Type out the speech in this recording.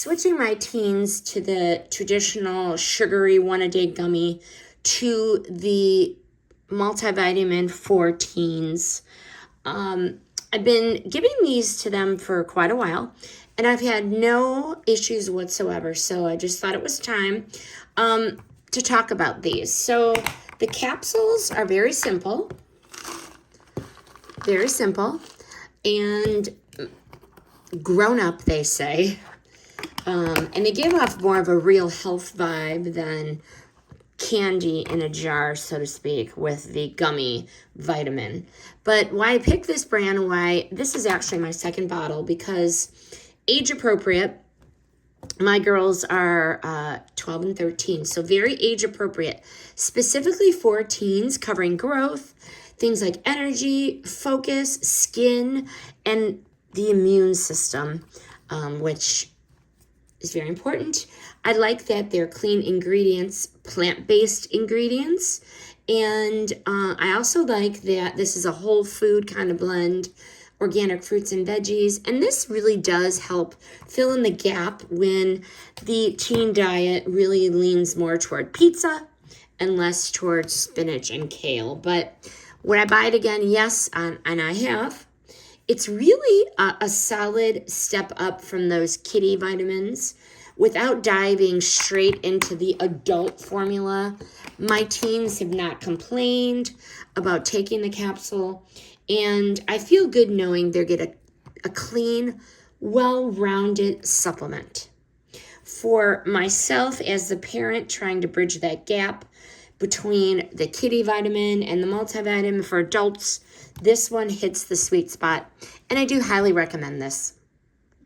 Switching my teens to the traditional sugary one-a-day gummy to the multivitamin for teens. I've been giving these to them for quite a while, and I've had no issues whatsoever. So I just thought it was time to talk about these. So the capsules are very simple, and grown up, they say. And they give off more of a real health vibe than candy in a jar, so to speak, with the gummy vitamin. But why I picked this brand, why this is actually my second bottle, because age appropriate. My girls are 12 and 13, so very age appropriate, specifically for teens, covering growth, things like energy, focus, skin, and the immune system, which is very important. I like that they're clean ingredients, plant-based ingredients, and I also like that this is a whole food kind of blend, organic fruits and veggies, and this really does help fill in the gap when the teen diet really leans more toward pizza and less towards spinach and kale. But would I buy it again? Yes, and I have. It's really a solid step up from those kiddie vitamins without diving straight into the adult formula. My teens have not complained about taking the capsule, and I feel good knowing they're getting a clean, well-rounded supplement. For myself as the parent trying to bridge that gap between the kiddie vitamin and the multivitamin for adults, this one hits the sweet spot, and I do highly recommend this.